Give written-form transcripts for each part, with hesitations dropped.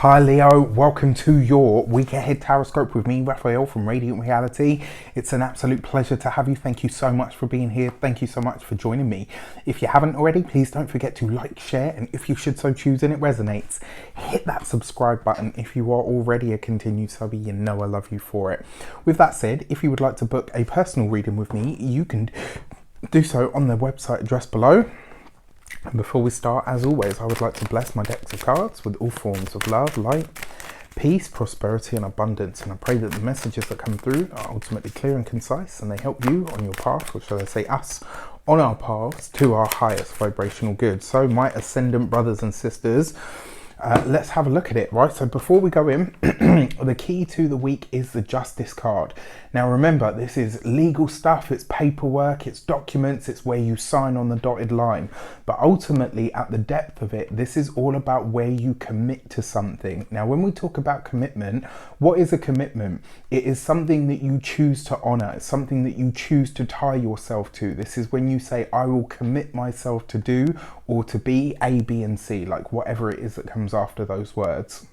Hi Leo, welcome to your week ahead Taroscope with me, Raphael from Reydiant Reality. It's an absolute pleasure to have you. Thank you so much for being here. Thank you so much for joining me. If you haven't already, please don't forget to like, share, and if you should so choose and it resonates, hit that subscribe button. If you are already a continued subby, you know I love you for it. With that said, if you would like to book a personal reading with me, you can do so on the website address below. And before we start, as always, I would like to bless my decks of cards with all forms of love, light, peace, prosperity, and abundance. And I pray that the messages that come through are ultimately clear and concise, and they help you on your path, or shall I say us, on our paths to our highest vibrational good. So my ascendant brothers and sisters, let's have a look at it, right? So before we go in, the key to the week is the Justice card. Now remember, this is legal stuff, it's paperwork, it's documents, it's where you sign on the dotted line. But ultimately, at the depth of it, this is all about where you commit to something. Now, when we talk about commitment, what is a commitment? It is something that you choose to honor. It's something that you choose to tie yourself to. This is when you say, I will commit myself to do or to be A, B, and C, like whatever it is that comes after those words.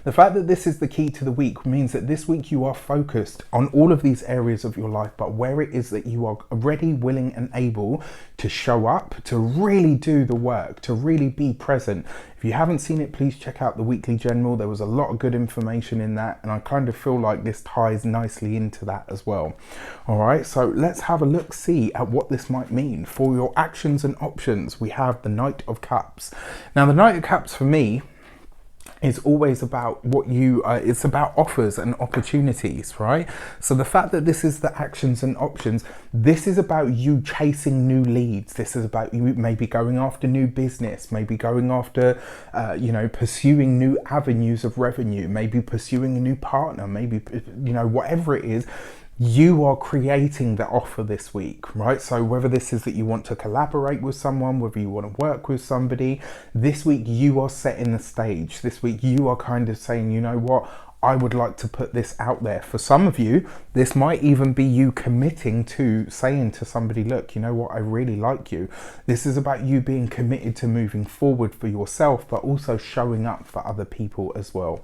The fact that this is the key to the week means that this week you are focused on all of these areas of your life, but where it is that you are ready, willing, and able to show up, to really do the work, to really be present. If you haven't seen it, please check out the weekly general. There was a lot of good information in that, and I kind of feel like this ties nicely into that as well. All right, so let's have a look, see at what this might mean for your actions and options. We have the Knight of Cups. Now, the Knight of Cups for me is always about what you it's about offers and opportunities, right? So the fact that this is the actions and options, this is about you chasing new leads. This is about you maybe going after new business, maybe going after pursuing new avenues of revenue, maybe pursuing a new partner, maybe whatever it is. You are creating the offer this week, right? So whether this is that you want to collaborate with someone, whether you want to work with somebody, this week you are setting the stage. This week you are kind of saying, you know what, I would like to put this out there. For some of you, this might even be you committing to saying to somebody, look, you know what, I really like you. This is about you being committed to moving forward for yourself, but also showing up for other people as well.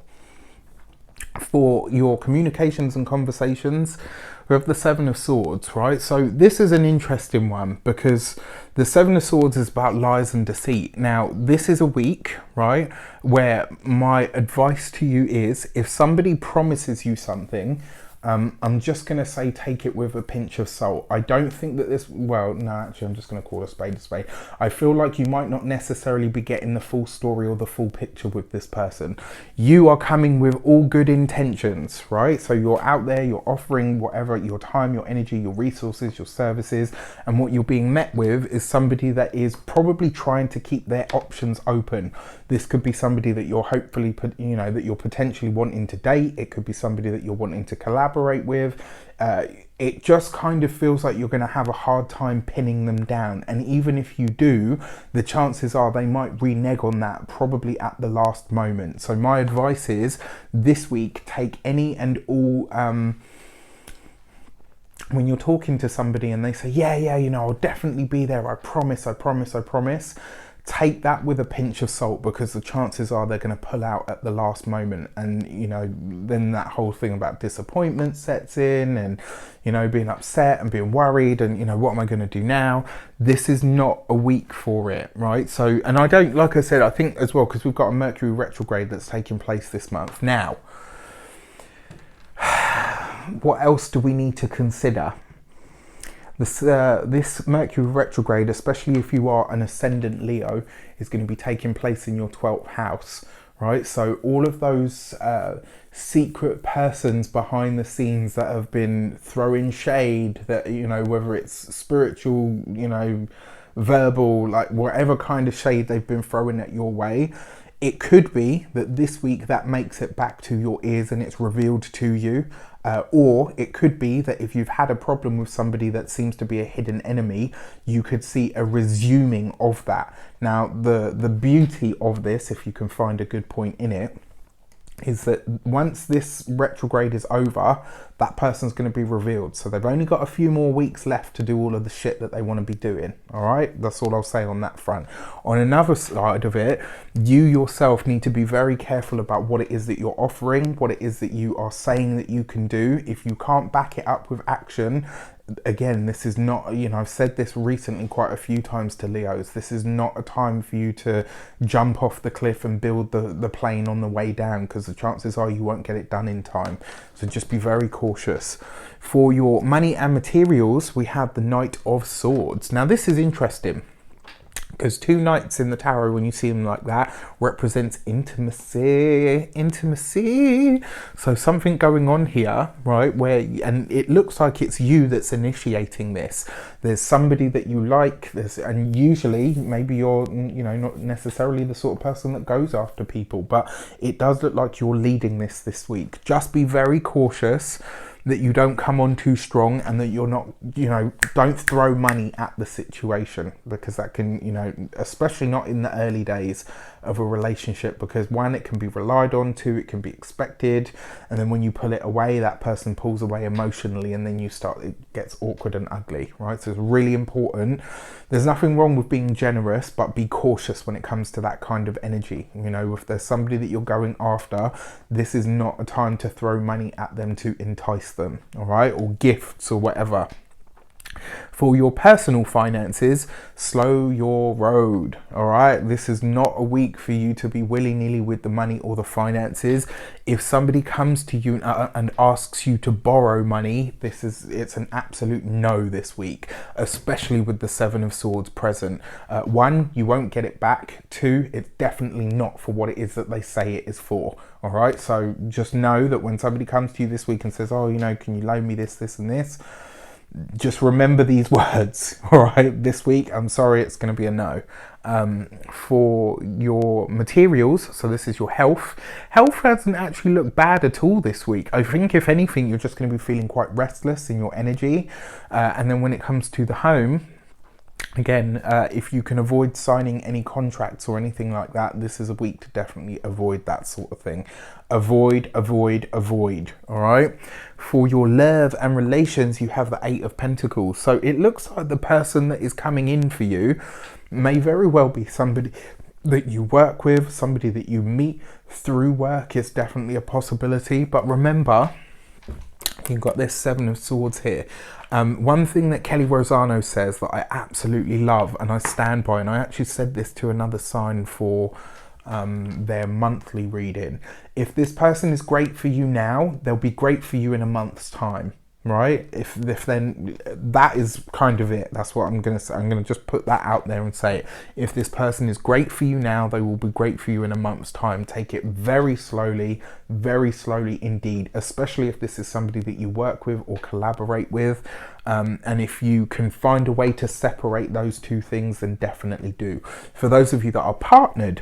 For your communications and conversations, we have the Seven of Swords, right? So this is an interesting one because the Seven of Swords is about lies and deceit. Now, this is a week, right, where my advice to you is if somebody promises you something, I'm just going to say take it with a pinch of salt. I don't think that this, well, no, actually, I'm just going to call a spade a spade. I feel like you might not necessarily be getting the full story or the full picture with this person. You are coming with all good intentions, right? So you're out there, you're offering whatever, your time, your energy, your resources, your services, and what you're being met with is somebody that is probably trying to keep their options open. This could be somebody that you're hopefully, that you're potentially wanting to date. It could be somebody that you're wanting to collaborate with. It just kind of feels like you're going to have a hard time pinning them down, and even if you do, the chances are they might renege on that probably at the last moment. So my advice is this week, take any and all when you're talking to somebody and they say, yeah, I'll definitely be there, I promise, take that with a pinch of salt, because the chances are they're going to pull out at the last moment, and then that whole thing about disappointment sets in, and being upset and being worried, and what am I going to do now? This is not a week for it, right? So, and I don't, like I said, I think as well, because we've got a Mercury retrograde that's taking place this month. Now, what else do we need to consider? This Mercury retrograde, especially if you are an ascendant Leo, is going to be taking place in your 12th house, right? So all of those secret persons behind the scenes that have been throwing shade, that, whether it's spiritual, verbal, like whatever kind of shade they've been throwing at your way, it could be that this week that makes it back to your ears and it's revealed to you. Or it could be that if you've had a problem with somebody that seems to be a hidden enemy, you could see a resuming of that. Now, the beauty of this, if you can find a good point in it, is that once this retrograde is over, that person's going to be revealed. So they've only got a few more weeks left to do all of the shit that they want to be doing. All right, that's all I'll say on that front. On another side of it, you yourself need to be very careful about what it is that you're offering, what it is that you are saying that you can do. If you can't back it up with action, again, this is not, I've said this recently quite a few times to Leos, this is not a time for you to jump off the cliff and build the plane on the way down, because the chances are you won't get it done in time. So just be very cautious. For your money and materials, we have the Knight of Swords. Now this is interesting, because two knights in the tarot, when you see them like that, represents intimacy. So something going on here, right, and it looks like it's you that's initiating this. There's somebody that you like, and usually maybe you're, not necessarily the sort of person that goes after people, but it does look like you're leading this week. Just be very cautious that you don't come on too strong, and that you're not, don't throw money at the situation, because that can, especially not in the early days of a relationship, because one, it can be relied on, two, it can be expected, and then when you pull it away, that person pulls away emotionally, and then it gets awkward and ugly, right? So it's really important. There's nothing wrong with being generous, but be cautious when it comes to that kind of energy. If there's somebody that you're going after, this is not a time to throw money at them to entice them, all right, or gifts or whatever. For your personal finances, slow your road, all right? This is not a week for you to be willy-nilly with the money or the finances. If somebody comes to you and asks you to borrow money, it's an absolute no this week, especially with the Seven of Swords present. One, you won't get it back. Two, it's definitely not for what it is that they say it is for, all right? So just know that when somebody comes to you this week and says, oh, can you loan me this, and this, just remember these words, all right? This week, I'm sorry, it's going to be a no. For your materials, so this is your health. Health hasn't actually looked bad at all this week. I think if anything, you're just going to be feeling quite restless in your energy. And then when it comes to the home, again, if you can avoid signing any contracts or anything like that, this is a week to definitely avoid that sort of thing. Avoid, all right? For your love and relations, you have the Eight of Pentacles. So it looks like the person that is coming in for you may very well be somebody that you work with, somebody that you meet through work is definitely a possibility. But remember, you've got this Seven of Swords here. One thing that Kelly Rosano says that I absolutely love and I stand by, and I actually said this to another sign for their monthly reading. If this person is great for you now, they'll be great for you in a month's time, right? If then, that is kind of it. That's what I'm going to say. I'm going to just put that out there and say it. If this person is great for you now, they will be great for you in a month's time. Take it very slowly indeed, especially if this is somebody that you work with or collaborate with. And if you can find a way to separate those two things, then definitely do. For those of you that are partnered,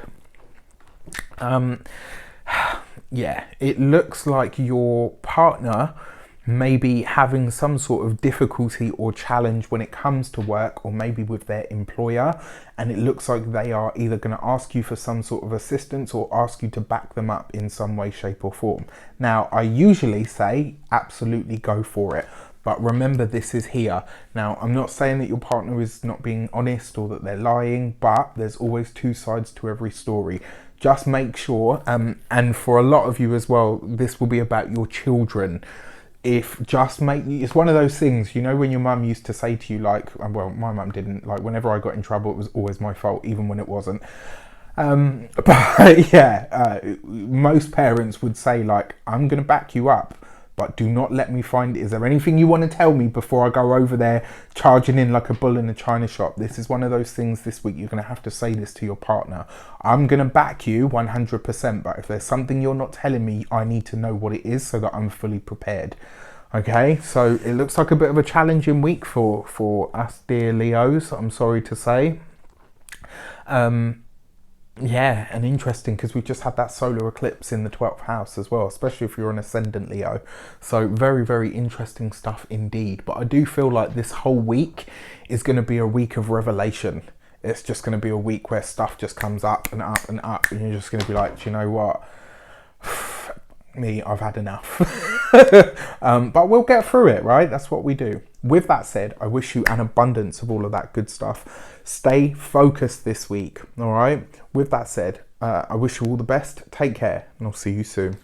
yeah, it looks like your partner may be having some sort of difficulty or challenge when it comes to work, or maybe with their employer, and it looks like they are either going to ask you for some sort of assistance or ask you to back them up in some way, shape or form. Now, I usually say absolutely go for it, but remember, this is here. Now, I'm not saying that your partner is not being honest or that they're lying, but there's always two sides to every story. Just make sure, and for a lot of you as well, this will be about your children. It's one of those things, when your mum used to say to you, like, well, my mum didn't, like, whenever I got in trouble, it was always my fault, even when it wasn't. But yeah, most parents would say, like, I'm going to back you up, but do not let me find it. Is there anything you want to tell me before I go over there charging in like a bull in a china shop? This is one of those things this week you're going to have to say this to your partner. I'm going to back you 100%, but if there's something you're not telling me, I need to know what it is so that I'm fully prepared. Okay, so it looks like a bit of a challenging week for us dear Leos, I'm sorry to say. Yeah, and interesting because we've just had that solar eclipse in the 12th house as well, especially if you're an ascendant Leo. So very, very interesting stuff indeed. But I do feel like this whole week is going to be a week of revelation. It's just going to be a week where stuff just comes up and up and up, and you're just going to be like, do you know what? Me, I've had enough. But we'll get through it, right? That's what we do. With that said, I wish you an abundance of all of that good stuff. Stay focused this week, all right? With that said, I wish you all the best. Take care, and I'll see you soon.